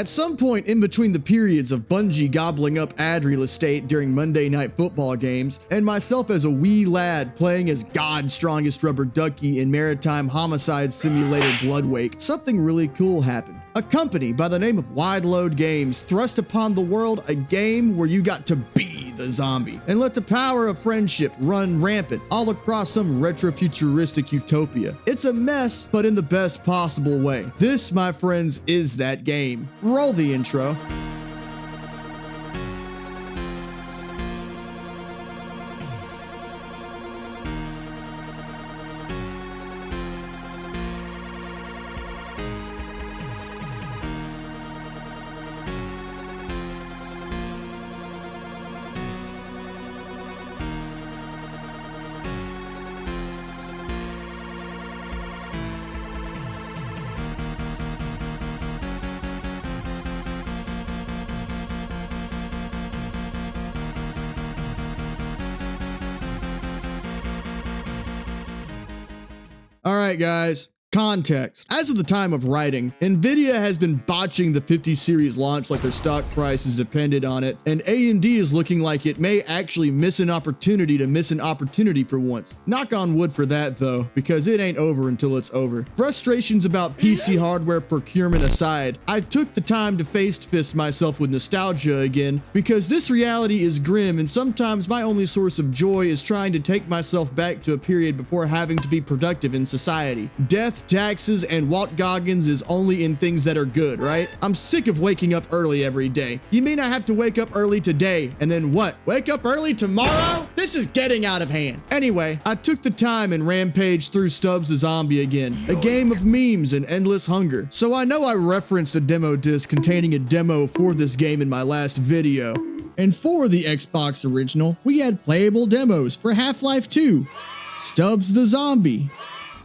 At some point in between the periods of Bungie gobbling up ad real estate during Monday Night Football games, and myself as a wee lad playing as God's strongest rubber ducky in maritime homicide simulator Bloodwake, something really cool happened. A company by the name of Wide Load Games thrust upon the world a game where you got to be the zombie and let the power of friendship run rampant all across some retro-futuristic utopia. It's a mess, but in the best possible way. This, my friends, is that game. Roll the intro. All right, guys. Context. As of the time of writing, Nvidia has been botching the 50 series launch like their stock price is dependent on it, and AMD is looking like it may actually miss an opportunity for once. Knock on wood for that though, because it ain't over until it's over. Frustrations about PC hardware procurement aside, I took the time to face-fist myself with nostalgia again, because this reality is grim and sometimes my only source of joy is trying to take myself back to a period before having to be productive in society. Death, taxes, and Walt Goggins is only in things that are good, right? I'm sick of waking up early every day. You mean I have to wake up early today and then what? Wake up early tomorrow? This is getting out of hand. Anyway, I took the time and rampaged through Stubbs the Zombie again, a game of memes and endless hunger. So I know I referenced a demo disc containing a demo for this game in my last video. And for the Xbox original, we had playable demos for Half-Life 2, Stubbs the Zombie.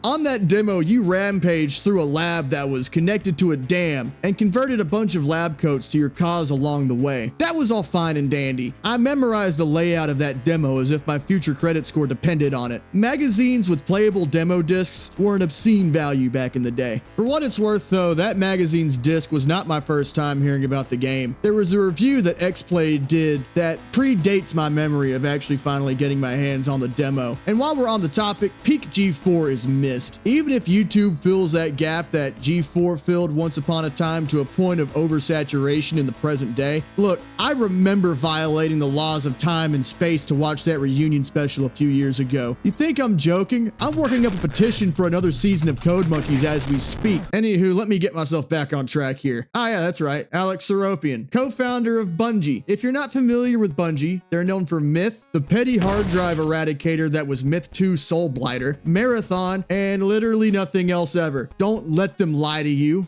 On that demo, you rampaged through a lab that was connected to a dam and converted a bunch of lab coats to your cause along the way. That was all fine and dandy. I memorized the layout of that demo as if my future credit score depended on it. Magazines with playable demo discs were an obscene value back in the day. For what it's worth though, that magazine's disc was not my first time hearing about the game. There was a review that XPlay did that predates my memory of actually finally getting my hands on the demo. And while we're on the topic, peak G4 is missed. Even if YouTube fills that gap that G4 filled once upon a time to a point of oversaturation in the present day, look, I remember violating the laws of time and space to watch that reunion special a few years ago. You think I'm joking? I'm working up a petition for another season of Code Monkeys as we speak. Anywho, let me get myself back on track here. Ah yeah, that's right, Alex Seropian, co-founder of Bungie. If you're not familiar with Bungie, they're known for Myth, the petty hard drive eradicator that was Myth 2 Soul Blighter, Marathon, and literally nothing else ever. Don't let them lie to you.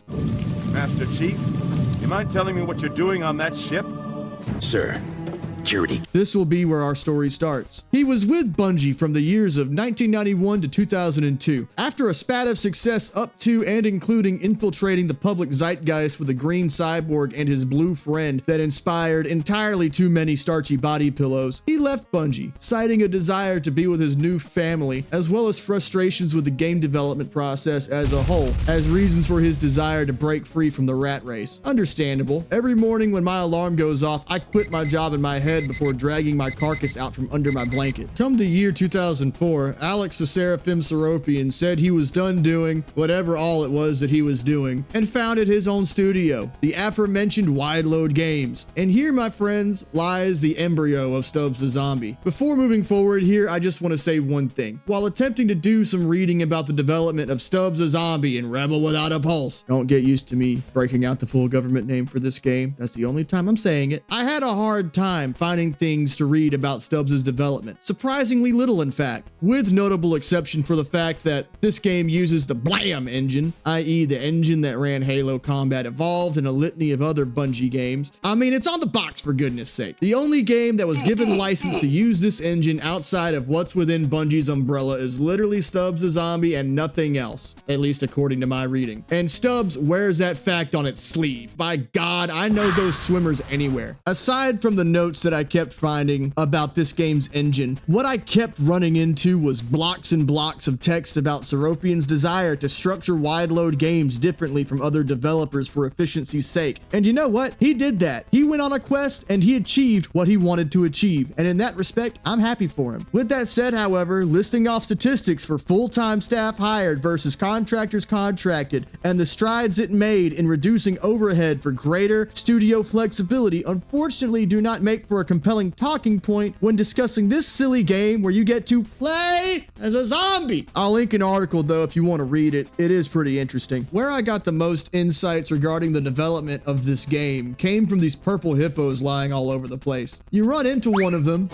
Master Chief, you mind telling me what you're doing on that ship? Sir, security. This will be where our story starts. He was with Bungie from the years of 1991 to 2002. After a spat of success up to and including infiltrating the public zeitgeist with a green cyborg and his blue friend that inspired entirely too many starchy body pillows, he left Bungie, citing a desire to be with his new family, as well as frustrations with the game development process as a whole, as reasons for his desire to break free from the rat race. Understandable. Every morning when my alarm goes off, I quit my job in my head before dragging my carcass out from under my blanket. Come the year 2004, Alex the Seraphim Seropian said he was done doing whatever all it was that he was doing and founded his own studio, the aforementioned Wide Load Games. And here, my friends, lies the embryo of Stubbs the Zombie. Before moving forward here, I just want to say one thing. While attempting to do some reading about the development of Stubbs the Zombie and Rebel Without a Pulse, don't get used to me breaking out the full government name for this game. That's the only time I'm saying it. I had a hard time finding things to read about Stubbs' development. Surprisingly little, in fact, with notable exception for the fact that this game uses the BLAM engine, i.e. the engine that ran Halo Combat Evolved and a litany of other Bungie games. I mean, it's on the box for goodness sake. The only game that was given license to use this engine outside of what's within Bungie's umbrella is literally Stubbs the Zombie and nothing else, at least according to my reading. And Stubbs wears that fact on its sleeve. By God, I know those swimmers anywhere. Aside from the notes that I kept finding about this game's engine. What I kept running into was blocks and blocks of text about Seropian's desire to structure wide load games differently from other developers for efficiency's sake. And you know what? He did that. He went on a quest and he achieved what he wanted to achieve. And in that respect, I'm happy for him. With that said, however, listing off statistics for full-time staff hired versus contractors contracted and the strides it made in reducing overhead for greater studio flexibility unfortunately do not make for a compelling talking point when discussing this silly game where you get to play as a zombie. I'll link an article though if you want to read it. It is pretty interesting. Where I got the most insights regarding the development of this game came from these purple hippos lying all over the place. You run into one of them,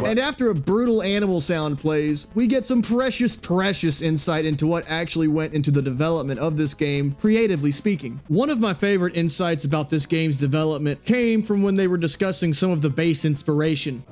and after a brutal animal sound plays, we get some precious insight into what actually went into the development of this game, creatively speaking. One of my favorite insights about this game's development came from when they were discussing some of the base inspiration.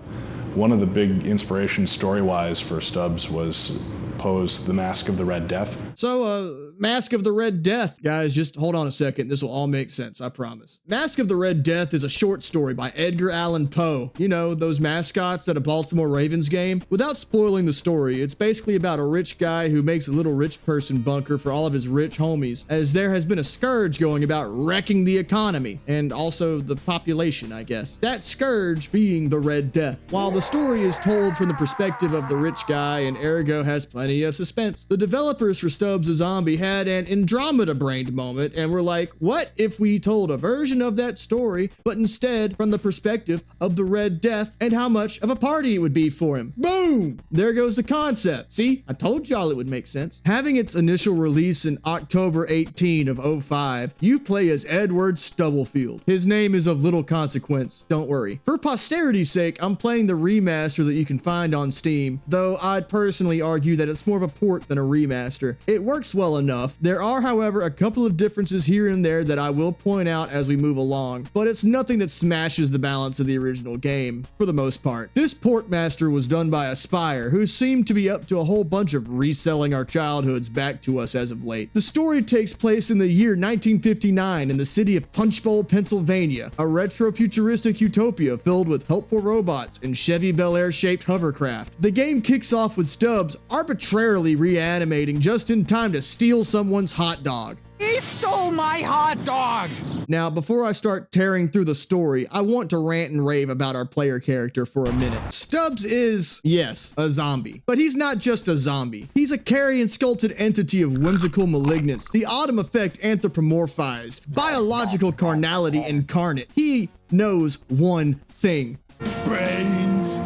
One of the big inspirations story-wise for Stubbs was posed the Mask of the Red Death. So, Mask of the Red Death. Guys, just hold on a second. This will all make sense, I promise. Mask of the Red Death is a short story by Edgar Allan Poe. You know, those mascots at a Baltimore Ravens game. Without spoiling the story, it's basically about a rich guy who makes a little rich person bunker for all of his rich homies, as there has been a scourge going about wrecking the economy, and also the population, I guess. That scourge being the Red Death. While the story is told from the perspective of the rich guy and ergo has plenty of suspense, the developers for Stubbs a Zombie had an Andromeda-brained moment and were like, what if we told a version of that story, but instead from the perspective of the Red Death and how much of a party it would be for him? Boom! There goes the concept. See, I told y'all it would make sense. Having its initial release in October 18 of 05, you play as Edward Stubblefield. His name is of little consequence, don't worry. For posterity's sake, I'm playing the remaster that you can find on Steam, though I'd personally argue that it's more of a port than a remaster. It works well enough. There are, however, a couple of differences here and there that I will point out as we move along, but it's nothing that smashes the balance of the original game, for the most part. This portmaster was done by Aspire, who seemed to be up to a whole bunch of reselling our childhoods back to us as of late. The story takes place in the year 1959 in the city of Punchbowl, Pennsylvania, a retro-futuristic utopia filled with helpful robots and Chevy Bel Air-shaped hovercraft. The game kicks off with Stubbs arbitrarily reanimating just in time to steal someone's hot dog. He stole my hot dog! Now, before I start tearing through the story, I want to rant and rave about our player character for a minute. Stubbs is, yes, a zombie. But he's not just a zombie. He's a carrion sculpted entity of whimsical malignance, the Autumn effect anthropomorphized, biological carnality incarnate. He knows one thing. Brains.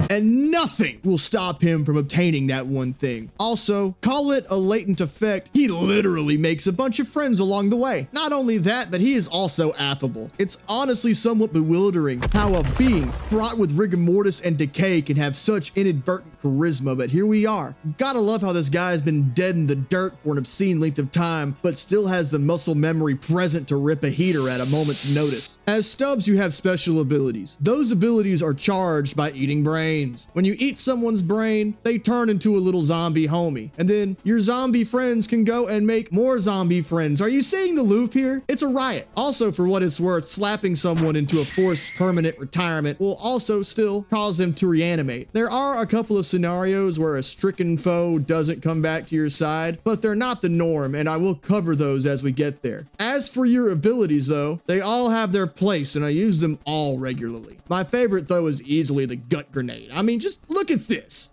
And nothing will stop him from obtaining that one thing. Also, call it a latent effect, he literally makes a bunch of friends along the way. Not only that, but he is also affable. It's honestly somewhat bewildering how a being fraught with rigor mortis and decay can have such inadvertent charisma, but here we are. Gotta love how this guy has been dead in the dirt for an obscene length of time, but still has the muscle memory present to rip a heater at a moment's notice. As Stubbs, you have special abilities. Those abilities are charged by eating brains. When you eat someone's brain, they turn into a little zombie homie. And then your zombie friends can go and make more zombie friends. Are you seeing the loop here? It's a riot. Also, for what it's worth, slapping someone into a forced permanent retirement will also still cause them to reanimate. There are a couple of scenarios where a stricken foe doesn't come back to your side, but they're not the norm, and I will cover those as we get there. As for your abilities though, they all have their place and I use them all regularly. My favorite though is easily the gut grenade. I mean, just look at this.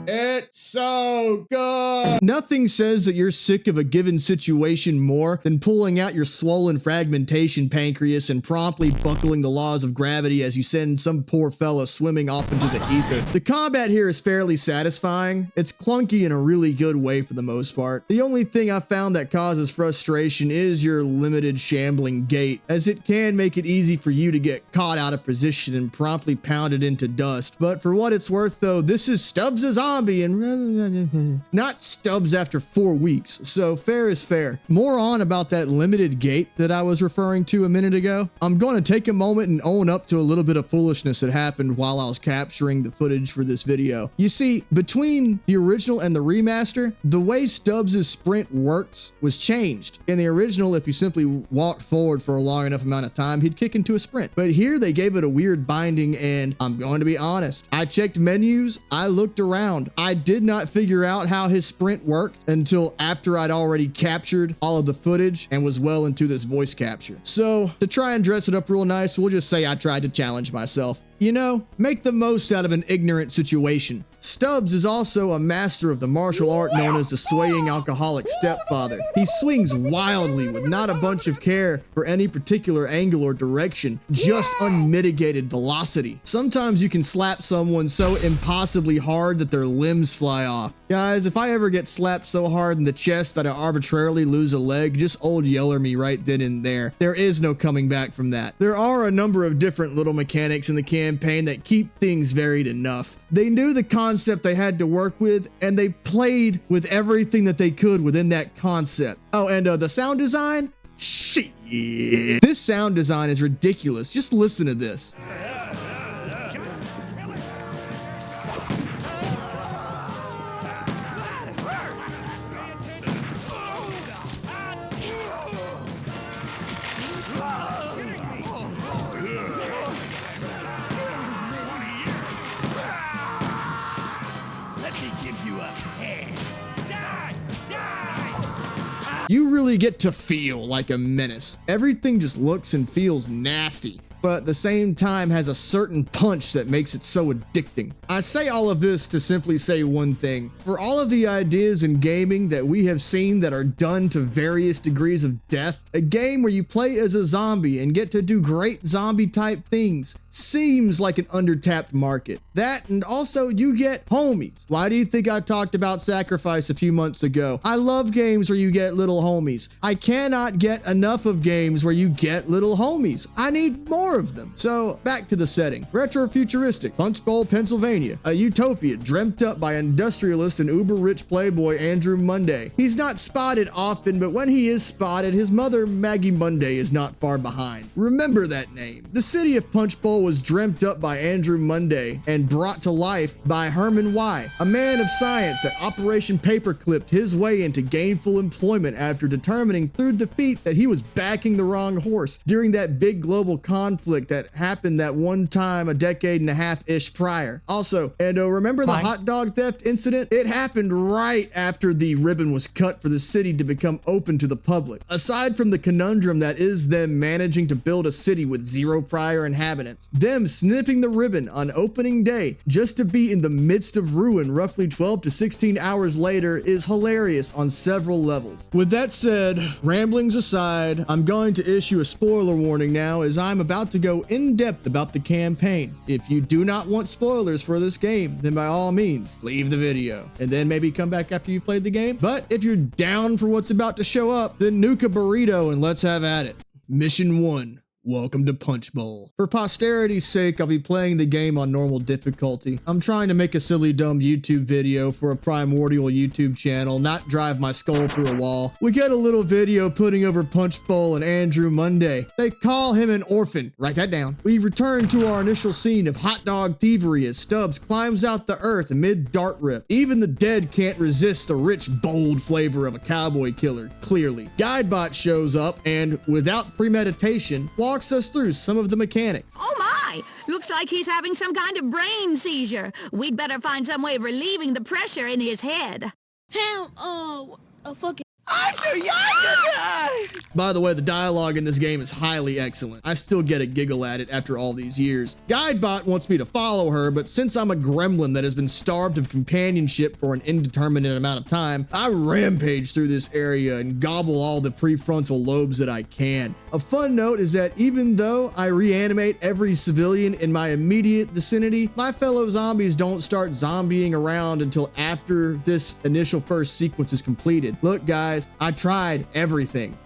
It's so good. Nothing says that you're sick of a given situation more than pulling out your swollen fragmentation pancreas and promptly buckling the laws of gravity as you send some poor fella swimming off into the ether. The combat here is fairly satisfying. It's clunky in a really good way for the most part. The only thing I found that causes frustration is your limited shambling gait, as it can make it easy for you to get caught out of position and promptly pounded into dust. But for what it's worth though, this is Stubbs a Zombie, and Not Stubbs after 4 weeks, so fair is fair. More on about that limited gate that I was referring to a minute ago. I'm going to take a moment and own up to a little bit of foolishness that happened while I was capturing the footage for this video. You see, between the original and the remaster, the way Stubbs' sprint works was changed. In the original, if you simply walked forward for a long enough amount of time, he'd kick into a sprint. But here they gave it a weird binding, and I'm going to be honest, I checked menus, I looked around. I did not figure out how his sprint worked until after I'd already captured all of the footage and was well into this voice capture. So to try and dress it up real nice, we'll just say I tried to challenge myself. You know, make the most out of an ignorant situation. Stubbs is also a master of the martial art known as the swaying alcoholic stepfather. He swings wildly with not a bunch of care for any particular angle or direction, just unmitigated velocity. Sometimes you can slap someone so impossibly hard that their limbs fly off. Guys, if I ever get slapped so hard in the chest that I arbitrarily lose a leg, just old yeller me right then and there. There is no coming back from that. There are a number of different little mechanics in the campaign that keep things varied enough. They knew the concept they had to work with, and they played with everything that they could within that concept. Oh, and the sound design? Shit. This sound design is ridiculous. Just listen to this. You really get to feel like a menace. Everything just looks and feels nasty, but at the same time has a certain punch that makes it so addicting. I say all of this to simply say one thing. For all of the ideas in gaming that we have seen that are done to various degrees of death, a game where you play as a zombie and get to do great zombie type things seems like an undertapped market. That, and also you get homies. Why do you think I talked about Sacrifice a few months ago? I love games where you get little homies. I cannot get enough of games where you get little homies. I need more of them. So back to the setting. Retro-futuristic, Punchbowl, Pennsylvania, a utopia dreamt up by industrialist and uber-rich playboy Andrew Monday. He's not spotted often, but when he is spotted, his mother, Maggie Monday, is not far behind. Remember that name. The city of Punchbowl was dreamt up by Andrew Monday and brought to life by Herman Y., a man of science that Operation Paperclipped his way into gainful employment after determining through defeat that he was backing the wrong horse during that big global conflict that happened that one time a decade and a half-ish prior. Also, and remember the hot dog theft incident? It happened right after the ribbon was cut for the city to become open to the public. Aside from the conundrum that is them managing to build a city with 0 prior inhabitants, them snipping the ribbon on opening day just to be in the midst of ruin roughly 12 to 16 hours later is hilarious on several levels. With that said, ramblings aside, I'm going to issue a spoiler warning now as I'm about to go in depth about the campaign. If you do not want spoilers for this game, then by all means, leave the video and then maybe come back after you've played the game. But if you're down for what's about to show up, then nuke a burrito and let's have at it. Mission 1. Welcome to Punchbowl. For posterity's sake, I'll be playing the game on normal difficulty. I'm trying to make a silly dumb YouTube video for a primordial YouTube channel, not drive my skull through a wall. We get a little video putting over Punchbowl and Andrew Monday. They call him an orphan. Write that down. We return to our initial scene of hot dog thievery as Stubbs climbs out the earth amid dart rip. Even the dead can't resist the rich, bold flavor of a cowboy killer, clearly. Guidebot shows up and, without premeditation, walks us through some of the mechanics. Oh my! Looks like he's having some kind of brain seizure. We'd better find some way of relieving the pressure in his head. Fucking By the way, the dialogue in this game is highly excellent. I still get a giggle at it after all these years. Guidebot wants me to follow her, but since I'm a gremlin that has been starved of companionship for an indeterminate amount of time, I rampage through this area and gobble all the prefrontal lobes that I can. A fun note is that even though I reanimate every civilian in my immediate vicinity, my fellow zombies don't start zombieing around until after this initial first sequence is completed. Look guys, I tried everything.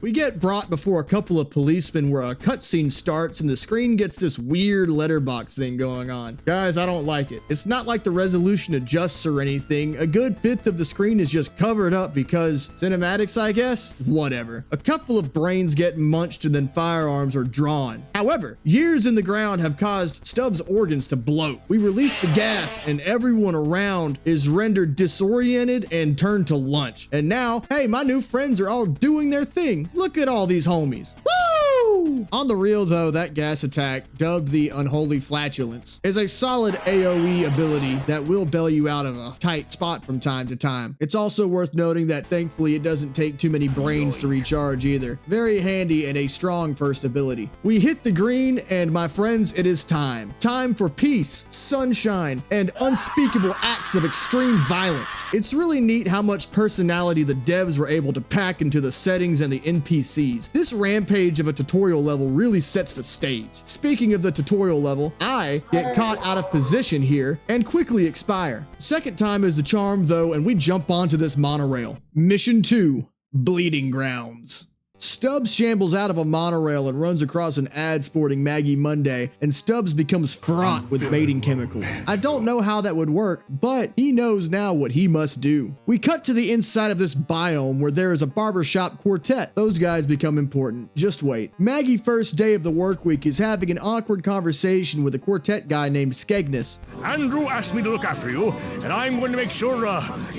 We get brought before a couple of policemen where a cutscene starts and the screen gets this weird letterbox thing going on. Guys, I don't like it. It's not like the resolution adjusts or anything. A good fifth of the screen is just covered up because cinematics, I guess? Whatever. A couple of brains get munched and then firearms are drawn. However, years in the ground have caused Stubbs' organs to bloat. We release the gas and everyone around is rendered disoriented and turned to lunch. And now, hey, my new friends are all doing their thing. Look at all these homies. Woo! On the real though, that gas attack, dubbed the Unholy Flatulence, is a solid AoE ability that will bail you out of a tight spot from time to time. It's also worth noting that thankfully it doesn't take too many brains to recharge either. Very handy and a strong first ability. We hit the green and my friends, it is time. Time for peace, sunshine, and unspeakable acts of extreme violence. It's really neat how much personality the devs were able to pack into the settings and the NPCs. This rampage of a tutorial level really sets the stage. Speaking of the tutorial level, I get caught out of position here and quickly expire. Second time is the charm though, and we jump onto this monorail. Mission 2, Bleeding Grounds. Stubbs shambles out of a monorail and runs across an ad sporting Maggie Monday, and Stubbs becomes fraught with mating chemicals. I don't know how that would work, but he knows now what he must do. We cut to the inside of this biome where there is a barbershop quartet. Those guys become important. Just wait. Maggie, first day of the work week, is having an awkward conversation with a quartet guy named Skegness. Andrew asked me to look after you, and I'm going to make sure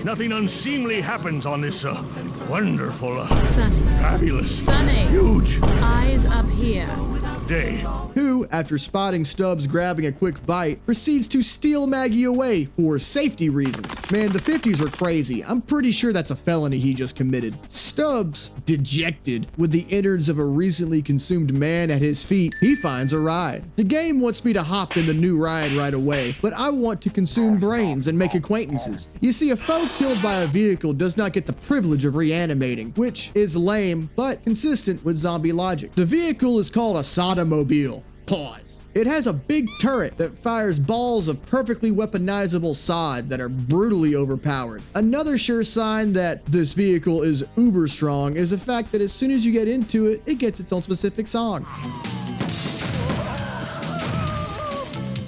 nothing unseemly happens on this wonderful, Sonny. fabulous, Sonny. huge Eyes up here. day. Who, after spotting Stubbs grabbing a quick bite, proceeds to steal Maggie away for safety reasons. Man, the 50s were crazy. I'm pretty sure that's a felony he just committed. Stubbs, dejected with the innards of a recently consumed man at his feet, he finds a ride. The game wants me to hop in the new ride right away, but I want to consume brains and make acquaintances. You see, a foe killed by a vehicle does not get the privilege of reanimating, which is lame, but consistent with zombie logic. The vehicle is called a sodomobile. Pause. It has a big turret that fires balls of perfectly weaponizable sod that are brutally overpowered. Another sure sign that this vehicle is uber strong is the fact that as soon as you get into it, it gets its own specific song.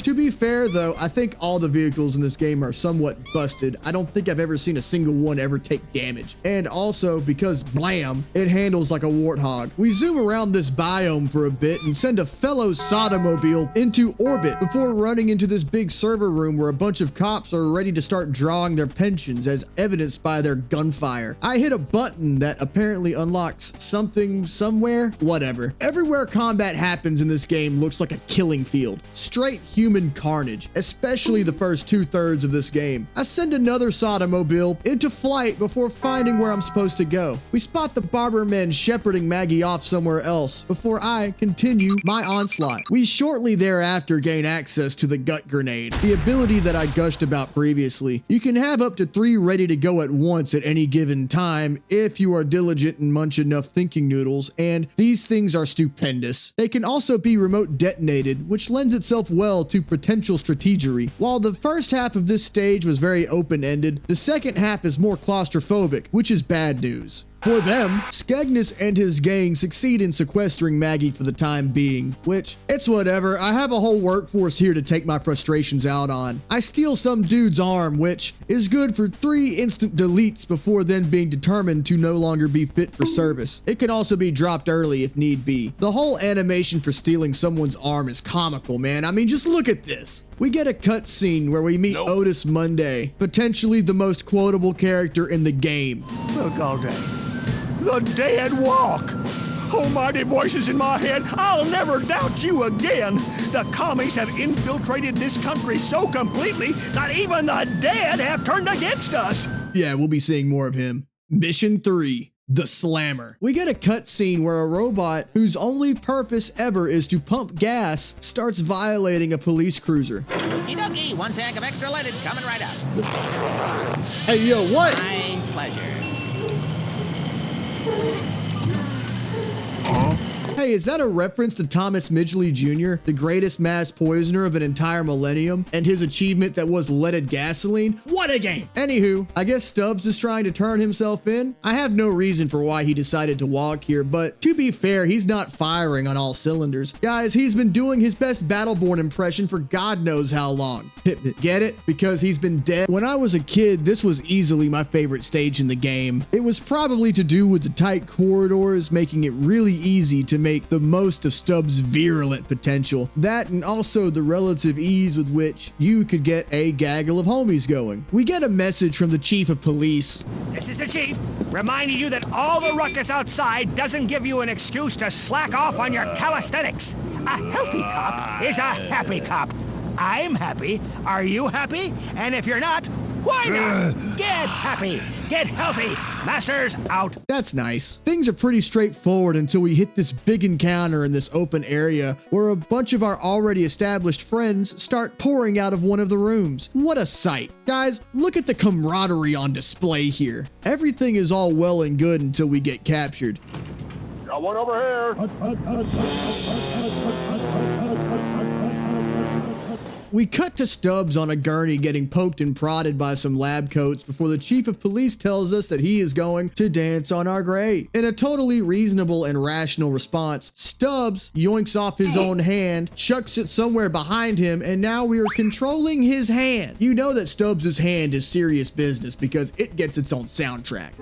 To be fair though, I think all the vehicles in this game are somewhat busted. I don't think I've ever seen a single one ever take damage. And also, because blam, it handles like a warthog. We zoom around this biome for a bit and send a fellow sodomobile into orbit before running into this big server room where a bunch of cops are ready to start drawing their pensions as evidenced by their gunfire. I hit a button that apparently unlocks something somewhere, whatever. Everywhere combat happens in this game looks like a killing field. Straight human carnage, especially the first 2/3 of this game. I send another sodomobile into flight before finding where I'm supposed to go. We spot the barber men shepherding Maggie off somewhere else before I continue my onslaught. We shortly thereafter gain access to the gut grenade, the ability that I gushed about previously. You can have up to 3 ready to go at once at any given time if you are diligent and munch enough thinking noodles, and these things are stupendous. They can also be remote detonated, which lends itself well to potential strategery. While the first half of this stage was very open-ended, the second half is more claustrophobic, which is bad news. For them, Skegness and his gang succeed in sequestering Maggie for the time being, which, it's whatever, I have a whole workforce here to take my frustrations out on. I steal some dude's arm, which is good for 3 instant deletes before then being determined to no longer be fit for service. It can also be dropped early if need be. The whole animation for stealing someone's arm is comical, man. I mean, just look at this. We get a cutscene where we meet Otis Monday, potentially the most quotable character in the game. Look all day. The dead walk. Oh, mighty voices in my head, I'll never doubt you again. The commies have infiltrated this country so completely that even the dead have turned against us. Yeah, we'll be seeing more of him. Mission 3. The Slammer. We get a cutscene where a robot whose only purpose ever is to pump gas starts violating a police cruiser. Okie 1 tank of extra leaded coming right up. Hey, yo, what? My pleasure. Hey, is that a reference to Thomas Midgley Jr., the greatest mass poisoner of an entire millennium, and his achievement that was leaded gasoline? What a game! Anywho, I guess Stubbs is trying to turn himself in. I have no reason for why he decided to walk here, but to be fair, he's not firing on all cylinders. Guys, he's been doing his best Battleborn impression for God knows how long. Get it? Because he's been dead. When I was a kid, this was easily my favorite stage in the game. It was probably to do with the tight corridors, making it really easy to make the most of Stubbs' virulent potential. That and also the relative ease with which you could get a gaggle of homies going. We get a message from the chief of police. This is the chief, reminding you that all the ruckus outside doesn't give you an excuse to slack off on your calisthenics. A healthy cop is a happy cop. I'm happy. Are you happy? And if you're not, why not? Get happy. Get healthy. Masters out. That's nice. Things are pretty straightforward until we hit this big encounter in this open area where a bunch of our already established friends start pouring out of one of the rooms. What a sight. Guys, look at the camaraderie on display here. Everything is all well and good until we get captured. Got one over here. We cut to Stubbs on a gurney getting poked and prodded by some lab coats before the chief of police tells us that he is going to dance on our grave. In a totally reasonable and rational response, Stubbs yoinks off his own hand, chucks it somewhere behind him, and now we are controlling his hand. You know that Stubbs' hand is serious business because it gets its own soundtrack.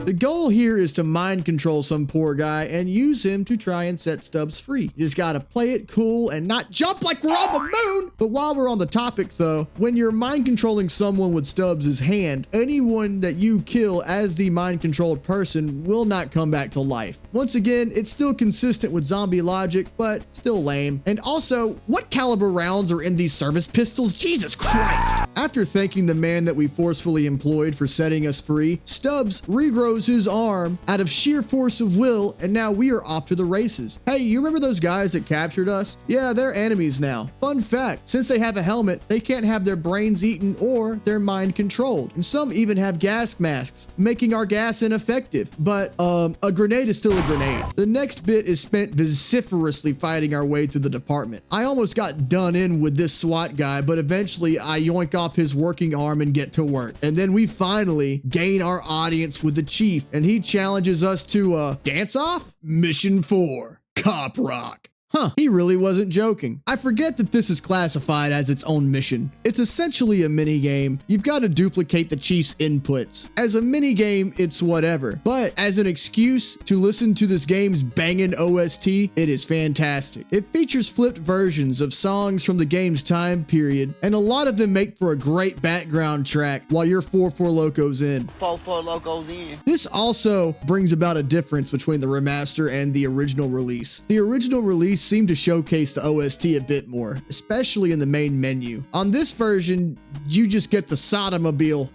The goal here is to mind control some poor guy and use him to try and set Stubbs free. You just gotta play it cool and not jump like we're on the moon! But while we're on the topic though, when you're mind controlling someone with Stubbs' hand, anyone that you kill as the mind controlled person will not come back to life. Once again, it's still consistent with zombie logic, but still lame. And also, what caliber rounds are in these service pistols? Jesus Christ! After thanking the man that we forcefully employed for setting us free, Stubbs regrows his arm out of sheer force of will, and now we are off to the races. Hey, you remember those guys that captured us? Yeah, they're enemies now. Fun fact, since they have a helmet, they can't have their brains eaten or their mind controlled. And some even have gas masks, making our gas ineffective. But, a grenade is still a grenade. The next bit is spent vociferously fighting our way through the department. I almost got done in with this SWAT guy, but eventually I yoink off his working arm and get to work. And then we finally gain our audience with the chief, and he challenges us to dance off? Mission 4, Cop Rock. Huh, he really wasn't joking. I forget that this is classified as its own mission. It's essentially a minigame. You've got to duplicate the chief's inputs. As a minigame, it's whatever. But as an excuse to listen to this game's bangin' OST, it is fantastic. It features flipped versions of songs from the game's time period, and a lot of them make for a great background track while you're 4 Locos in. 4 Locos in. This also brings about a difference between the remaster and the original release. The original release seemed to showcase the OST a bit more, especially in the main menu. On this version, you just get the Sodomobile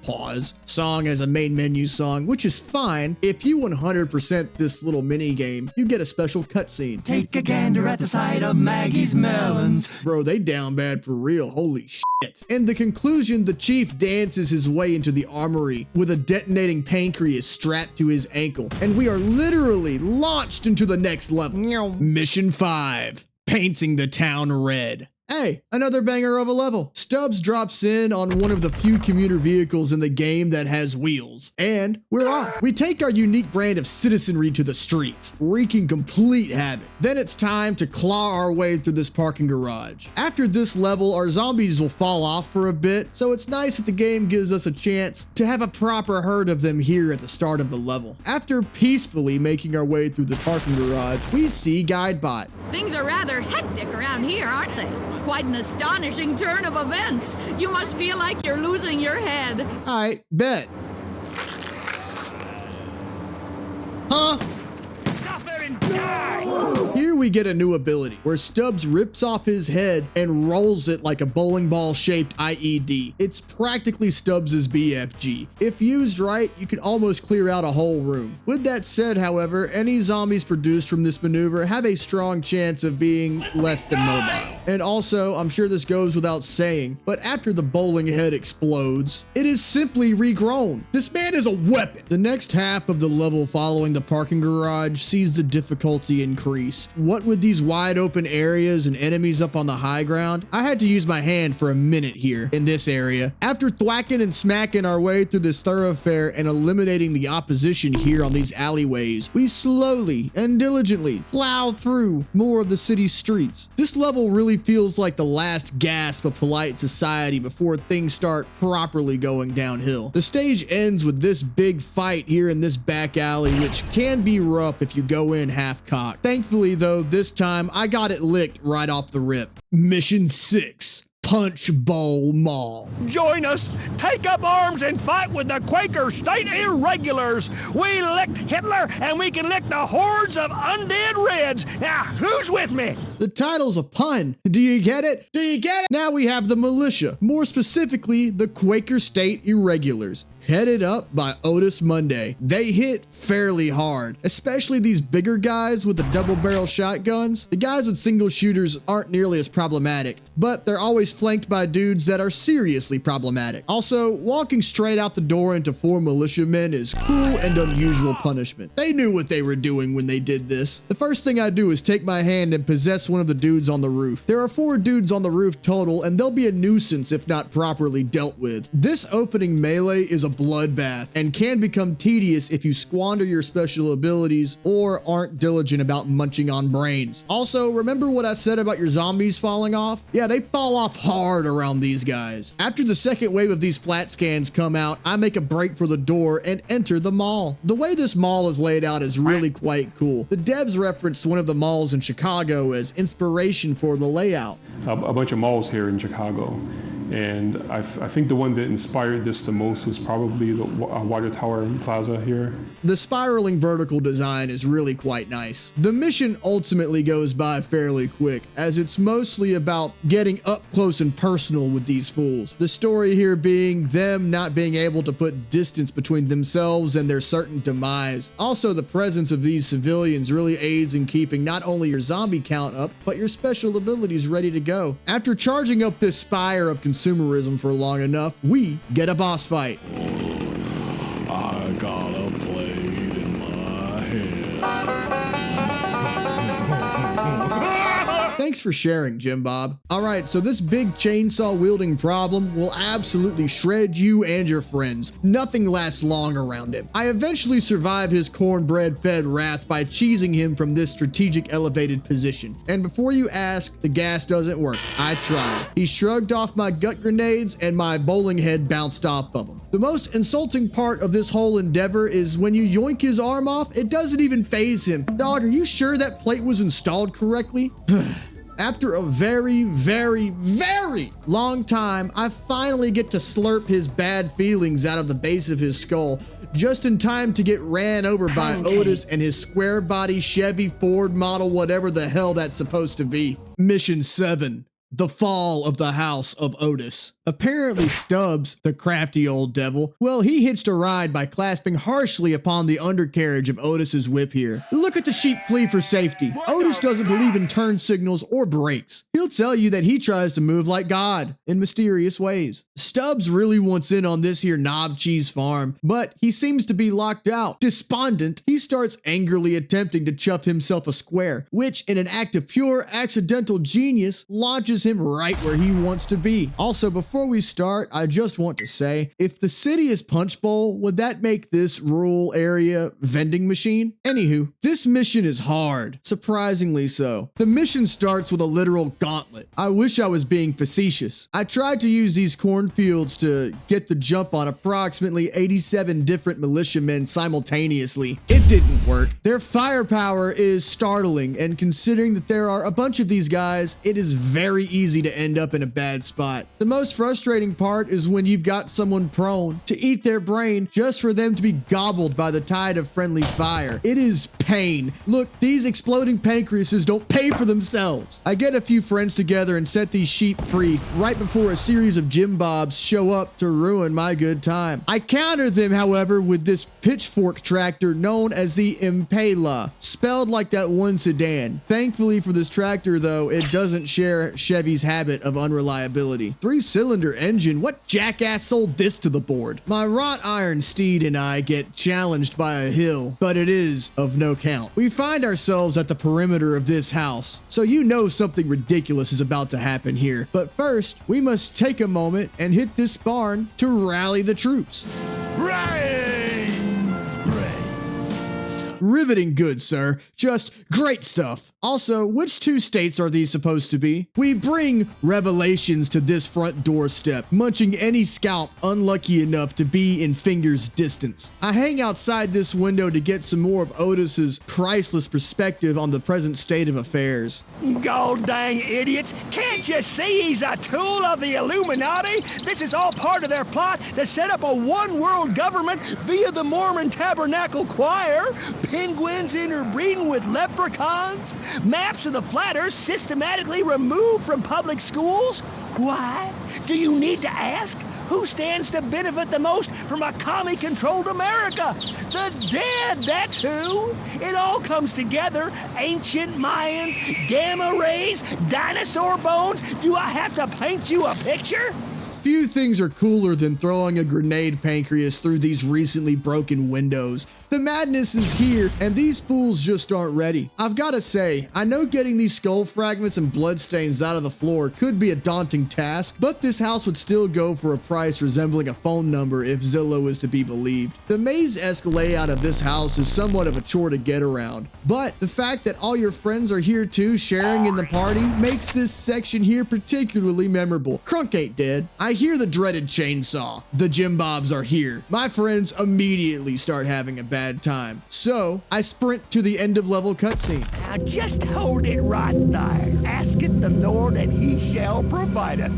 song as a main menu song, which is fine. If you 100% this little mini game, you get a special cutscene. Take a gander at the sight of Maggie's melons. Bro, they down bad for real. Holy shit. In the conclusion, the chief dances his way into the armory with a detonating pancreas strapped to his ankle, and we are literally launched into the next level. Mission 5. Painting the town red. Hey, another banger of a level. Stubbs drops in on one of the few commuter vehicles in the game that has wheels, and we're off. We take our unique brand of citizenry to the streets, wreaking complete havoc. Then it's time to claw our way through this parking garage. After this level, our zombies will fall off for a bit, so it's nice that the game gives us a chance to have a proper herd of them here at the start of the level. After peacefully making our way through the parking garage, we see Guidebot. Things are rather hectic around here, aren't they? Quite an astonishing turn of events. You must feel like you're losing your head. All right, bet. Huh? Suffer and die! Here we we get a new ability where Stubbs rips off his head and rolls it like a bowling ball shaped IED. It's practically Stubbs's BFG. If used right, you can almost clear out a whole room. With that said, however, any zombies produced from this maneuver have a strong chance of being less than mobile. And also, I'm sure this goes without saying, but after the bowling head explodes, it is simply regrown. This man is a weapon. The next half of the level following the parking garage sees the difficulty increase. What with these wide open areas and enemies up on the high ground, I had to use my hand for a minute here in this area. After thwacking and smacking our way through this thoroughfare and eliminating the opposition here on these alleyways, we slowly and diligently plow through more of the city's streets. This level really feels like the last gasp of polite society before things start properly going downhill. The stage ends with this big fight here in this back alley, which can be rough if you go in half-cocked. Thankfully though, this time I got it licked right off the rip. Mission 6. Punchbowl Maul. Join us, take up arms and fight with the Quaker state irregulars. We licked Hitler and we can lick the hordes of undead Reds. Now, who's with me? The title's a pun. Do you get it? Do you get it? Now we have the militia, more specifically the Quaker state irregulars, headed up by Otis Monday. They hit fairly hard, especially these bigger guys with the double-barrel shotguns. The guys with single shooters aren't nearly as problematic, but they're always flanked by dudes that are seriously problematic. Also, walking straight out the door into 4 militiamen is cruel and unusual punishment. They knew what they were doing when they did this. The first thing I do is take my hand and possess one of the dudes on the roof. There are 4 dudes on the roof total, and they'll be a nuisance if not properly dealt with. This opening melee is a bloodbath and can become tedious if you squander your special abilities or aren't diligent about munching on brains. Also, remember what I said about your zombies falling off? Yeah, they fall off hard around these guys. After the second wave of these flat scans come out, I make a break for the door and enter the mall. The way this mall is laid out is really quite cool. The devs referenced one of the malls in Chicago as inspiration for the layout. A bunch of malls here in Chicago. And I think the one that inspired this the most was probably the Water Tower Plaza here. The spiraling vertical design is really quite nice. The mission ultimately goes by fairly quick, as it's mostly about getting up close and personal with these fools. The story here being them not being able to put distance between themselves and their certain demise. Also, the presence of these civilians really aids in keeping not only your zombie count up, but your special abilities ready to go. After charging up this spire of consumerism for long enough, we get a boss fight. I got a blade in my head. Thanks for sharing, Jim Bob. All right, so this big chainsaw wielding problem will absolutely shred you and your friends. Nothing lasts long around him. I eventually survive his cornbread fed wrath by cheesing him from this strategic elevated position. And before you ask, the gas doesn't work. I tried. He shrugged off my gut grenades and my bowling head bounced off of him. The most insulting part of this whole endeavor is when you yoink his arm off, it doesn't even faze him. Dog, are you sure that plate was installed correctly? After a very, very, very long time, I finally get to slurp his bad feelings out of the base of his skull, just in time to get ran over by Otis and his square body Chevy Ford model, whatever the hell that's supposed to be. Mission 7. The Fall of the House of Otis. Apparently Stubbs, the crafty old devil, well, he hitched a ride by clasping harshly upon the undercarriage of Otis's whip here. Look at the sheep flee for safety. Otis doesn't believe in turn signals or brakes. He'll tell you that he tries to move like God in mysterious ways. Stubbs really wants in on this here knob cheese farm, but he seems to be locked out. Despondent, he starts angrily attempting to chuff himself a square, which in an act of pure accidental genius launches him right where he wants to be. Also, before we start, I just want to say, if the city is Punchbowl, would that make this rural area vending machine? Anywho, this mission is hard, surprisingly so. The mission starts with a literal gauntlet. I wish I was being facetious. I tried to use these cornfields to get the jump on approximately 87 different militiamen simultaneously. It didn't work. Their firepower is startling, and considering that there are a bunch of these guys, it is very easy to end up in a bad spot. The most frustrating part is when you've got someone prone to eat their brain just for them to be gobbled by the tide of friendly fire. It is pain. Look, these exploding pancreases don't pay for themselves. I get a few friends together and set these sheep free right before a series of Jim Bobs show up to ruin my good time. I counter them, however, with this pitchfork tractor known as the Impala, spelled like that one sedan. Thankfully for this tractor, though, it doesn't share Chevy's habit of unreliability. 3-cylinder engine, what jackass sold this to the board? My wrought iron steed and I get challenged by a hill, but it is of no count. We find ourselves at the perimeter of this house, so you know something ridiculous is about to happen here. But first, we must take a moment and hit this barn to rally the troops. Riveting good, sir. Just great stuff. Also, which 2 states are these supposed to be? We bring revelations to this front doorstep, munching any scalp unlucky enough to be in finger's distance. I hang outside this window to get some more of Otis's priceless perspective on the present state of affairs. God dang idiots! Can't you see he's a tool of the Illuminati? This is all part of their plot to set up a one-world government via the Mormon Tabernacle Choir, penguins interbreeding with leprechauns, maps of the flat earth systematically removed from public schools. Why? Do you need to ask? Who stands to benefit the most from a commie-controlled America? The dead, that's who. It all comes together. Ancient Mayans, gamma rays, dinosaur bones. Do I have to paint you a picture? Few things are cooler than throwing a grenade pancreas through these recently broken windows. The madness is here, and these fools just aren't ready. I've got to say, I know getting these skull fragments and bloodstains out of the floor could be a daunting task, but this house would still go for a price resembling a phone number if Zillow is to be believed. The maze-esque layout of this house is somewhat of a chore to get around, but the fact that all your friends are here too, sharing in the party, makes this section here particularly memorable. Crunk ain't dead. I hear the dreaded chainsaw. The Jim Bobs are here. My friends immediately start having a bad time. So I sprint to the end of level cutscene. Now just hold it right there. Asketh the Lord, and he shall provideth.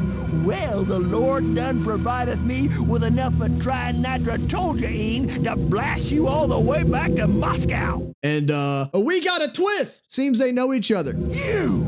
Well, the Lord done provideth me with enough of trinitrotoluene to blast you all the way back to Moscow. And we got a twist. Seems they know each other. You!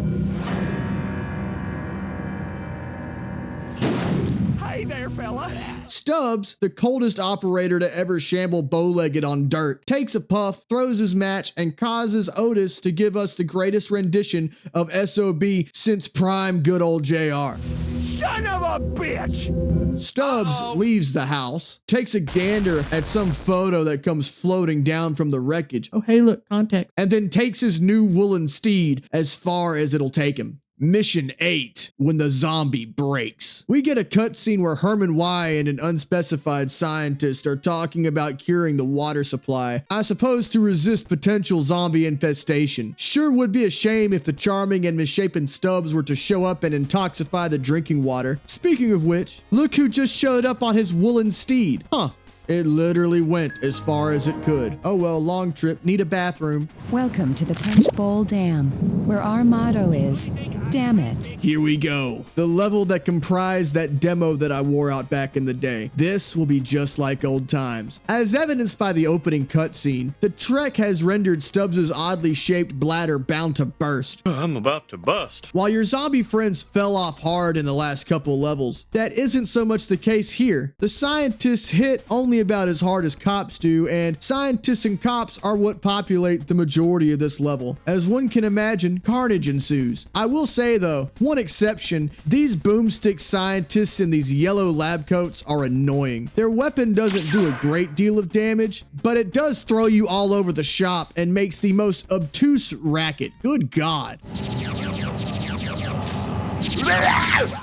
Hey there, fella. Stubbs, the coldest operator to ever shamble bow-legged on dirt, takes a puff, throws his match, and causes Otis to give us the greatest rendition of SOB since prime good old JR. Son of a bitch! Stubbs leaves the house, takes a gander at some photo that comes floating down from the wreckage. Oh, hey, look, contact. And then takes his new woolen steed as far as it'll take him. Mission 8, when the zombie breaks. We get a cutscene where Herman Y and an unspecified scientist are talking about curing the water supply, I suppose to resist potential zombie infestation. Sure would be a shame if the charming and misshapen Stubbs were to show up and intoxify the drinking water. Speaking of which, look who just showed up on his woolen steed. Huh. It literally went as far as it could. Oh well, long trip, need a bathroom. Welcome to the Punchbowl Dam, where our motto is, damn it. Here we go. The level that comprised that demo that I wore out back in the day. This will be just like old times. As evidenced by the opening cutscene, the Trek has rendered Stubbs' oddly shaped bladder bound to burst. I'm about to bust. While your zombie friends fell off hard in the last couple levels, that isn't so much the case here. The scientists hit only about as hard as cops do, and scientists and cops are what populate the majority of this level. As one can imagine, carnage ensues. I will say though, one exception, these boomstick scientists in these yellow lab coats are annoying. Their weapon doesn't do a great deal of damage, but it does throw you all over the shop and makes the most obtuse racket. Good God.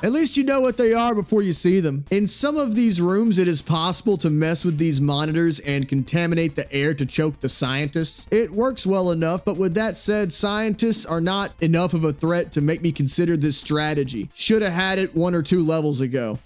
At least you know what they are before you see them. In some of these rooms, it is possible to mess with these monitors and contaminate the air to choke the scientists. It works well enough, but with that said, scientists are not enough of a threat to make me consider this strategy. Should have had it 1 or 2 levels ago.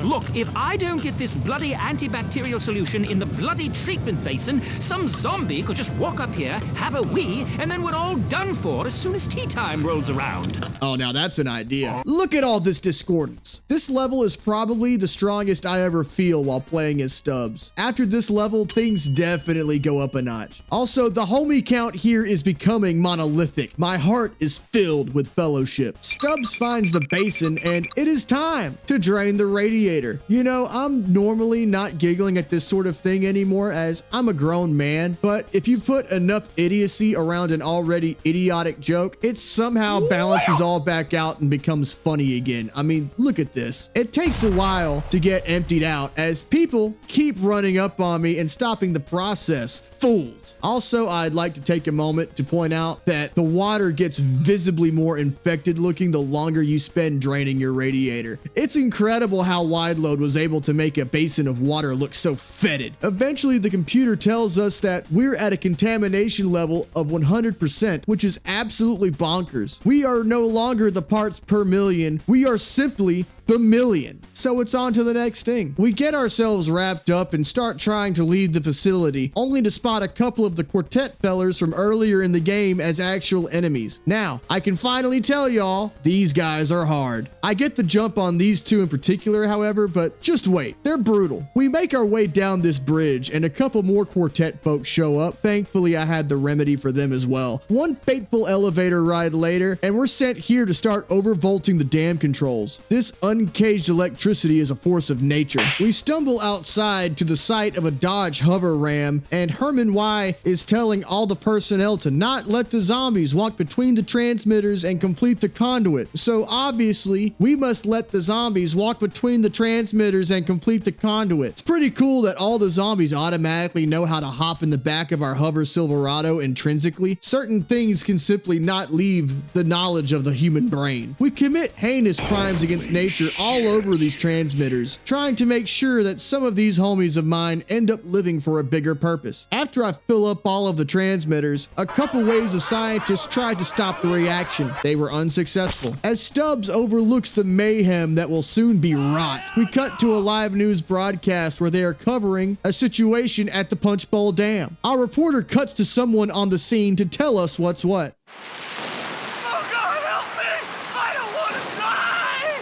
Look, if I don't get this bloody antibacterial solution in the bloody treatment basin, some zombie could just walk up here, have a wee, and then we're all done for as soon as tea time rolls around. Oh, now that's an idea. Look at all this discordance. This level is probably the strongest I ever feel while playing as Stubbs. After this level, things definitely go up a notch. Also, the homie count here is becoming monolithic. My heart is filled with fellowship. Stubbs finds the basin, and it is time to drain the radiator. You know, I'm normally not giggling at this sort of thing anymore, as I'm a grown man, but if you put enough idiocy around an already idiotic joke, it somehow balances all back out and becomes funny again. I mean, look at this. It takes a while to get emptied out as people keep running up on me and stopping the process. Fools. Also, I'd like to take a moment to point out that the water gets visibly more infected looking the longer you spend draining your radiator. It's incredible how Wide Load was able to make a basin of water look so fetid. Eventually, the computer tells us that we're at a contamination level of 100%, which is absolutely bonkers. We are no longer the parts per million. We are simply the million. So it's on to the next thing. We get ourselves wrapped up and start trying to leave the facility, only to spot a couple of the quartet fellers from earlier in the game as actual enemies. Now, I can finally tell y'all, these guys are hard. I get the jump on these two in particular, however, but just wait, they're brutal. We make our way down this bridge and a couple more quartet folks show up. Thankfully, I had the remedy for them as well. One fateful elevator ride later, and we're sent here to start overvolting the dam controls. This uncaged electricity is a force of nature. We stumble outside to the site of a Dodge hover ram, and Herman Y is telling all the personnel to not let the zombies walk between the transmitters and complete the conduit. So obviously, we must let the zombies walk between the transmitters and complete the conduit. It's pretty cool that all the zombies automatically know how to hop in the back of our hover Silverado intrinsically. Certain things can simply not leave the knowledge of the human brain. We commit heinous crimes against nature all over these transmitters, trying to make sure that some of these homies of mine end up living for a bigger purpose. After I fill up all of the transmitters, a couple waves of scientists tried to stop the reaction. They were unsuccessful. As Stubbs overlooks the mayhem that will soon be wrought, we cut to a live news broadcast where they are covering a situation at the Punchbowl Dam. Our reporter cuts to someone on the scene to tell us what's what.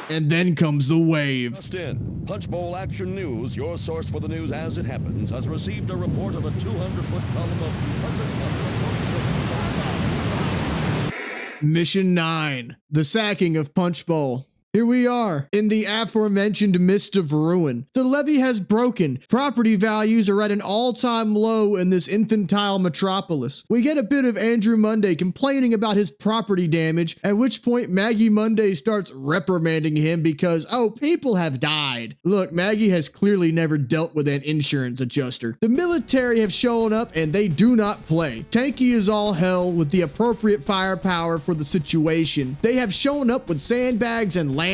And then comes the wave. Just in, Punchbowl Action News, your source for the news as it happens, has received a report of a 200-foot column of compressive thunder. Mission 9, the Sacking of Punchbowl. Here we are, in the aforementioned mist of ruin. The levee has broken. Property values are at an all-time low in this infantile metropolis. We get a bit of Andrew Monday complaining about his property damage, at which point Maggie Monday starts reprimanding him because, oh, people have died. Look, Maggie has clearly never dealt with an insurance adjuster. The military have shown up and they do not play. Tanky is all hell with the appropriate firepower for the situation. They have shown up with sandbags and landmines.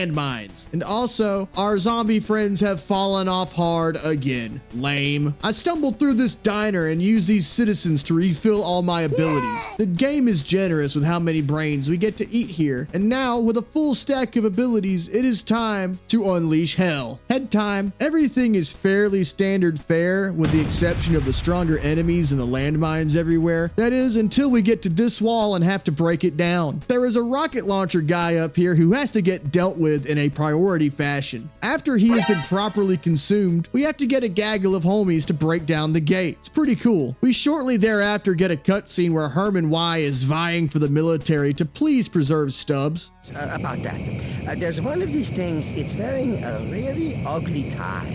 And also, our zombie friends have fallen off hard again. Lame. I stumbled through this diner and used these citizens to refill all my abilities. The game is generous with how many brains we get to eat here. And now, with a full stack of abilities, it is time to unleash hell. Head time. Everything is fairly standard fare, with the exception of the stronger enemies and the landmines everywhere. That is, until we get to this wall and have to break it down. There is a rocket launcher guy up here who has to get dealt with in a priority fashion. After he has been properly consumed, we have to get a gaggle of homies to break down the gate. It's pretty cool. We shortly thereafter get a cutscene where Herman Y is vying for the military to please preserve Stubbs. About that, there's one of these things, it's wearing a really ugly tie.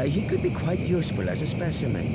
He could be quite useful as a specimen,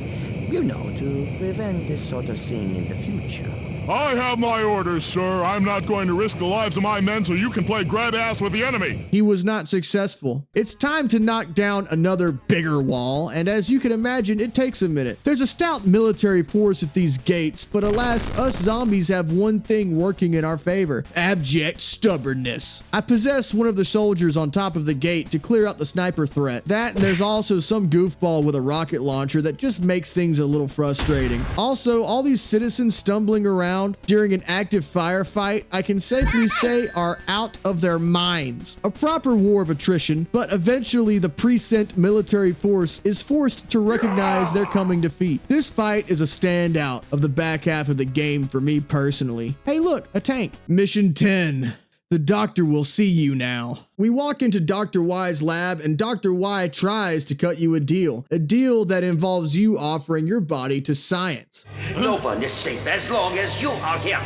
you know, to prevent this sort of thing in the future. I have my orders, sir. I'm not going to risk the lives of my men so you can play grab ass with the enemy. He was not successful. It's time to knock down another bigger wall, and as you can imagine, it takes a minute. There's a stout military force at these gates, but alas, us zombies have one thing working in our favor: abject stubbornness. I possess one of the soldiers on top of the gate to clear out the sniper threat. That, and there's also some goofball with a rocket launcher that just makes things a little frustrating. Also, all these citizens stumbling around ground during an active firefight, I can safely say are out of their minds. A proper war of attrition, but eventually the present military force is forced to recognize their coming defeat. This fight is a standout of the back half of the game for me personally. Hey look, a tank. Mission 10. The doctor will see you now. We walk into Dr. Y's lab and Dr. Y tries to cut you a deal that involves you offering your body to science. No one is safe as long as you are here.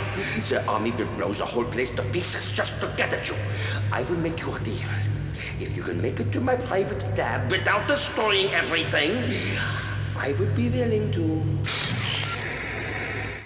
The army will blow the whole place to pieces just to get at you. I will make you a deal. If you can make it to my private lab without destroying everything, I would be willing to.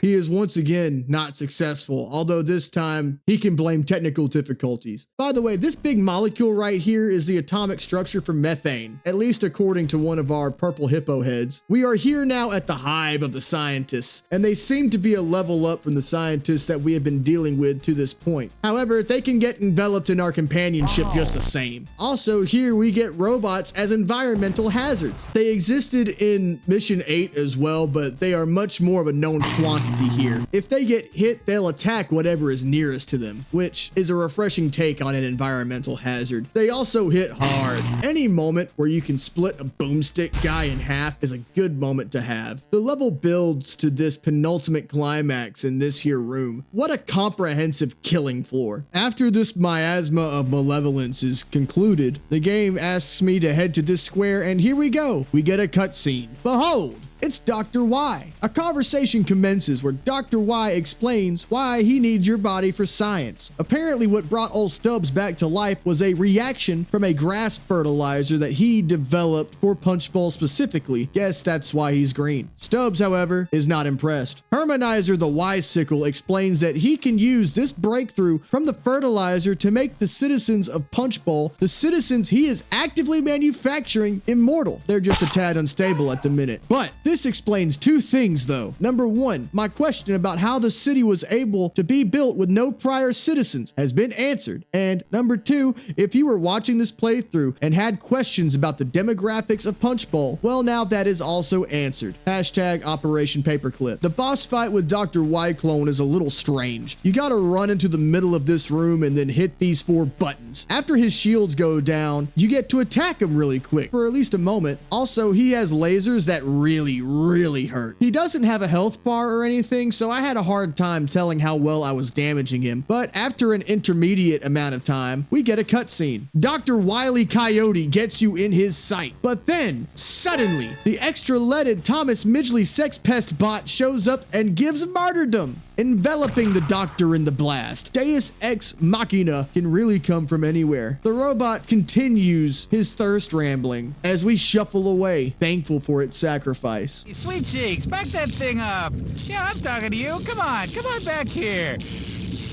He is once again not successful, although this time he can blame technical difficulties. By the way, this big molecule right here is the atomic structure for methane, at least according to one of our purple hippo heads. We are here now at the hive of the scientists, and they seem to be a level up from the scientists that we have been dealing with to this point. However, they can get enveloped in our companionship just the same. Also, here we get robots as environmental hazards. They existed in Mission 8 as well, but they are much more of a known quantity here. If they get hit, they'll attack whatever is nearest to them, which is a refreshing take on an environmental hazard. They also hit hard. Any moment where you can split a boomstick guy in half is a good moment to have. The level builds to this penultimate climax in this here room. What a comprehensive killing floor. After this miasma of malevolence is concluded, the game asks me to head to this square, and here we go. We get a cutscene. Behold! It's Dr. Y. A conversation commences where Dr. Y explains why he needs your body for science. Apparently what brought old Stubbs back to life was a reaction from a grass fertilizer that he developed for Punchbowl specifically. Guess that's why he's green. Stubbs, however, is not impressed. Hermanizer the Y-Sickle explains that he can use this breakthrough from the fertilizer to make the citizens of Punchbowl, the citizens he is actively manufacturing, immortal. They're just a tad unstable at the minute. But this explains two things though. Number one, my question about how the city was able to be built with no prior citizens has been answered. And number two, if you were watching this playthrough and had questions about the demographics of Punchbowl, well now that is also answered. Hashtag Operation Paperclip. The boss fight with Dr. Y-Clone is a little strange. You gotta run into the middle of this room and then hit these 4 buttons. After his shields go down, you get to attack him really quick for at least a moment. Also, he has lasers that really hurt. He doesn't have a health bar or anything, so I had a hard time telling how well I was damaging him. But after an intermediate amount of time, we get a cutscene. Dr. Wile E. Coyote gets you in his sight, but then suddenly the extra-leaded Thomas Midgley sex pest bot shows up and gives martyrdom, enveloping the doctor in the blast. Deus Ex Machina can really come from anywhere. The robot continues his thirst rambling as we shuffle away, thankful for its sacrifice. Sweet cheeks, back that thing up. Yeah, I'm talking to you. Come on back here.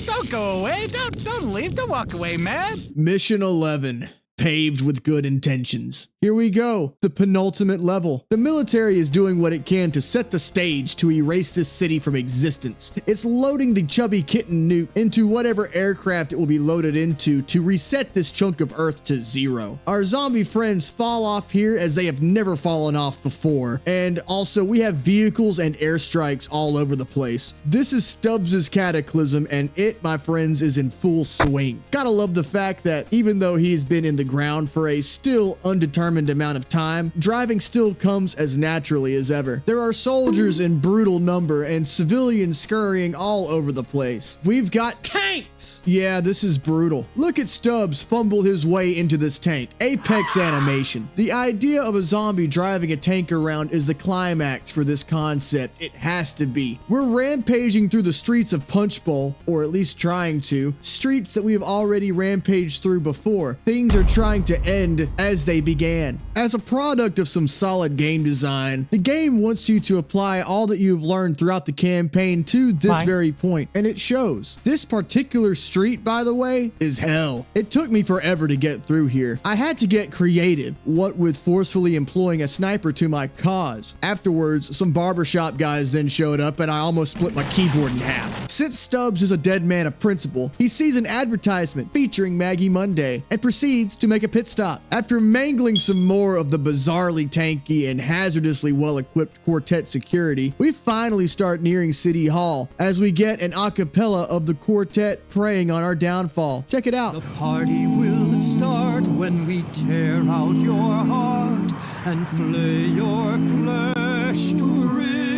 Don't go away. Don't leave. Don't walk away, man. Mission 11. Paved with good intentions. Here we go, the penultimate level. The military is doing what it can to set the stage to erase this city from existence. It's loading the chubby kitten nuke into whatever aircraft it will be loaded into to reset this chunk of Earth to 0. Our zombie friends fall off here as they have never fallen off before. And also we have vehicles and airstrikes all over the place. This is Stubbs' cataclysm and it, my friends, is in full swing. Gotta love the fact that even though he's been in the ground for a still undetermined amount of time, driving still comes as naturally as ever. There are soldiers in brutal number and civilians scurrying all over the place. We've got tanks! Yeah, this is brutal. Look at Stubbs fumble his way into this tank. Apex animation. The idea of a zombie driving a tank around is the climax for this concept. It has to be. We're rampaging through the streets of Punchbowl, or at least trying to. Streets that we have already rampaged through before. Things are trying to end as they began. As a product of some solid game design, the game wants you to apply all that you've learned throughout the campaign to this very point, and it shows. This particular street, by the way, is hell. It took me forever to get through here. I had to get creative, what with forcefully employing a sniper to my cause. Afterwards, some barbershop guys then showed up and I almost split my keyboard in half. since Stubbs is a dead man of principle, he sees an advertisement featuring Maggie Monday and proceeds to make a pit stop. After mangling some more of the bizarrely tanky and hazardously well-equipped quartet security, we finally start nearing City Hall as we get an a cappella of the quartet preying on our downfall. Check it out. The party will start when we tear out your heart and flay your flesh to ribbons.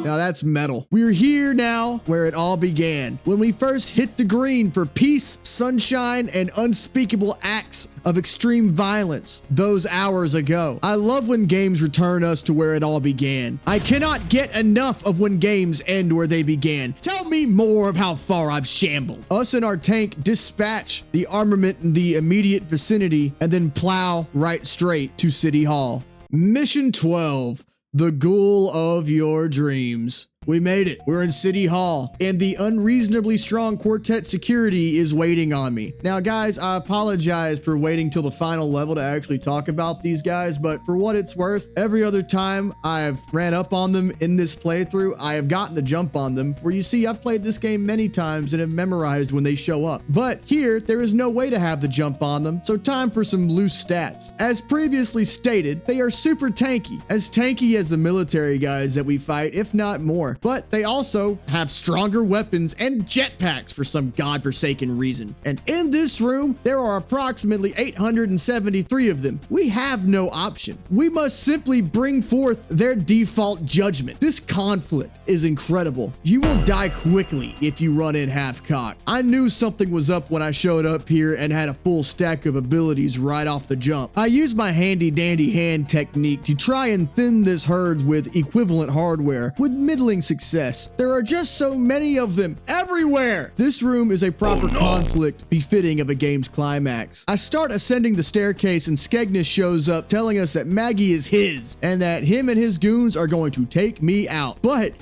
Now that's metal. We're here now where it all began, when we first hit the green for peace, sunshine, and unspeakable acts of extreme violence those hours ago. I love when games return us to where it all began. I cannot get enough of when games end where they began. Tell me more of how far I've shambled. Us and our tank dispatch the armament in the immediate vicinity and then plow right straight to City Hall. Mission 12. The Ghoul of your dreams. We made it. We're in City Hall, and the unreasonably strong quartet security is waiting on me. Now, guys, I apologize for waiting till the final level to actually talk about these guys, but for what it's worth, every other time I've ran up on them in this playthrough, I have gotten the jump on them, where you see I've played this game many times and have memorized when they show up. But here, there is no way to have the jump on them, so time for some loose stats. As previously stated, they are super tanky as the military guys that we fight, if not more. But they also have stronger weapons and jetpacks for some godforsaken reason. And in this room, there are approximately 873 of them. We have no option. We must simply bring forth their default judgment. This conflict is incredible. You will die quickly if you run in half-cocked. I knew something was up when I showed up here and had a full stack of abilities right off the jump. I used my handy-dandy hand technique to try and thin this herd with equivalent hardware with middling success. There are just so many of them everywhere. This room is a proper conflict befitting of a game's climax. I start ascending the staircase and Skegness shows up telling us that Maggie is his and that him and his goons are going to take me out. But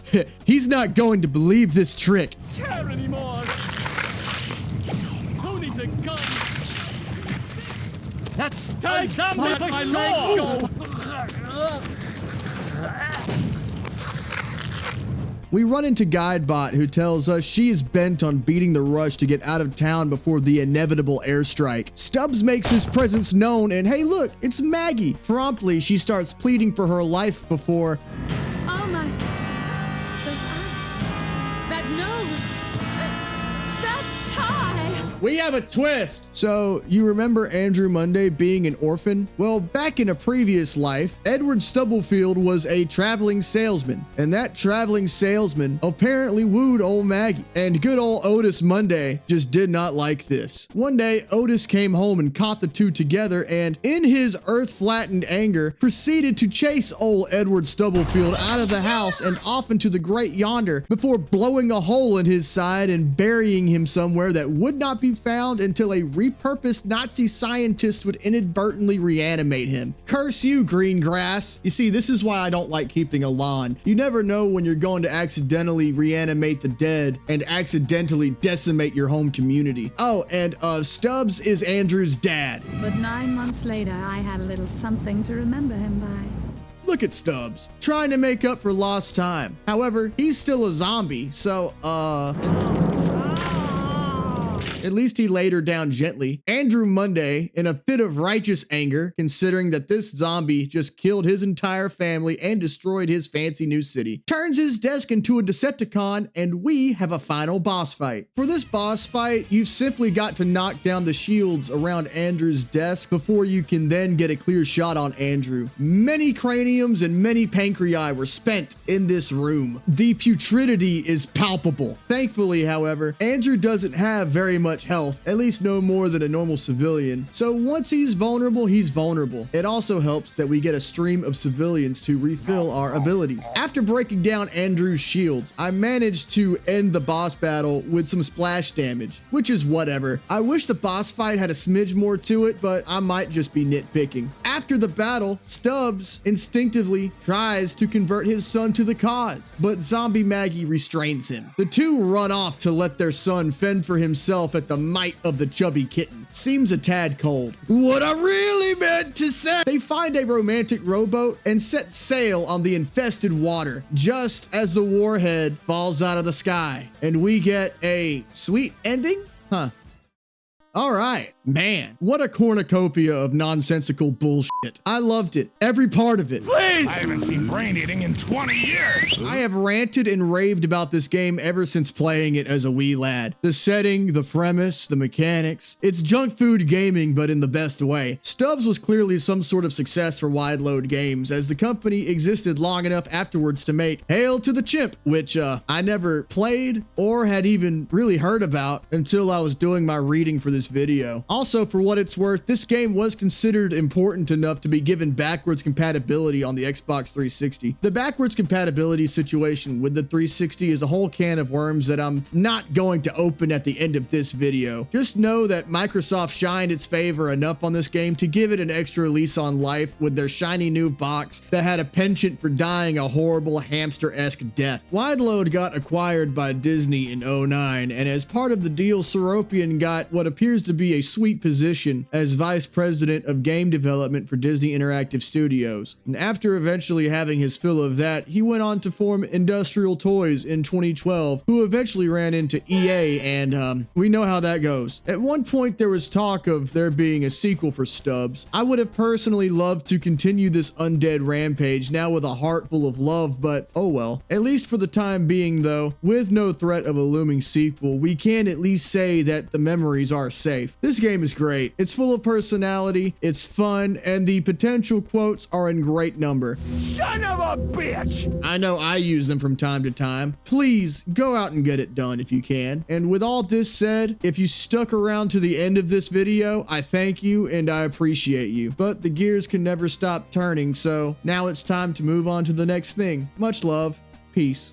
he's not going to believe this trick. Care anymore. Who needs a gun? That's a zombie for my legs go. We run into Guidebot, who tells us she is bent on beating the rush to get out of town before the inevitable airstrike. Stubbs makes his presence known, and hey look, it's Maggie. Promptly, she starts pleading for her life before... Oh my... Those eyes. That nose. That tie. We have a twist! So, you remember Andrew Monday being an orphan? Well, back in a previous life, Edward Stubblefield was a traveling salesman, and that traveling salesman apparently wooed old Maggie. And good old Otis Monday just did not like this. One day, Otis came home and caught the two together, and in his earth-flattened anger, proceeded to chase old Edward Stubblefield out of the house and off into the great yonder before blowing a hole in his side and burying him somewhere that would not be found until a repurposed Nazi scientist would inadvertently reanimate him. Curse you, green grass. You see, this is why I don't like keeping a lawn. You never know when you're going to accidentally reanimate the dead and accidentally decimate your home community. Oh, and Stubbs is Andrew's dad. But 9 months later, I had a little something to remember him by. Look at Stubbs, trying to make up for lost time. However, he's still a zombie, so, at least he laid her down gently. Andrew Monday, in a fit of righteous anger, considering that this zombie just killed his entire family and destroyed his fancy new city, turns his desk into a Decepticon, and we have a final boss fight. For this boss fight, you've simply got to knock down the shields around Andrew's desk before you can then get a clear shot on Andrew. Many craniums and many pancreas were spent in this room. The putridity is palpable. Thankfully, however, Andrew doesn't have very much health, at least no more than a normal civilian. So once he's vulnerable, he's vulnerable. It also helps that we get a stream of civilians to refill our abilities. After breaking down Andrew's shields, I managed to end the boss battle with some splash damage, which is whatever. I wish the boss fight had a smidge more to it, but I might just be nitpicking. After the battle, Stubbs instinctively tries to convert his son to the cause, but zombie Maggie restrains him. The two run off to let their son fend for himself at the might of the chubby kitten. Seems a tad cold. What I really meant to say! They find a romantic rowboat and set sail on the infested water just as the warhead falls out of the sky. And we get a sweet ending? Huh. All right, man, what a cornucopia of nonsensical bullshit. I loved it, every part of it. Please! I haven't seen brain eating in 20 years. I have ranted and raved about this game ever since playing it as a wee lad. The setting, the premise, the mechanics. It's junk food gaming, but in the best way. Stubbs was clearly some sort of success for Wide Load Games, as the company existed long enough afterwards to make Hail to the Chimp, which I never played or had even really heard about until I was doing my reading for this video. Also, for what it's worth, this game was considered important enough to be given backwards compatibility on the Xbox 360. The backwards compatibility situation with the 360 is a whole can of worms that I'm not going to open at the end of this video. Just know that Microsoft shined its favor enough on this game to give it an extra lease on life with their shiny new box that had a penchant for dying a horrible hamster-esque death. Wide Load got acquired by Disney in 2009, and as part of the deal, Seropian got what appears to be a sweet position as vice president of game development for Disney Interactive Studios. And after eventually having his fill of that, he went on to form Industrial Toys in 2012, who eventually ran into EA, and we know how that goes. At one point, there was talk of there being a sequel for Stubbs. I would have personally loved to continue this undead rampage now with a heart full of love, but oh well. At least for the time being though, with no threat of a looming sequel, we can at least say that the memories are safe. This game is great. It's full of personality, it's fun, and the potential quotes are in great number. Son of a bitch! I know I use them from time to time. Please go out and get it done if you can. And with all this said, if you stuck around to the end of this video, I thank you and I appreciate you. But the gears can never stop turning, so now it's time to move on to the next thing. Much love. Peace.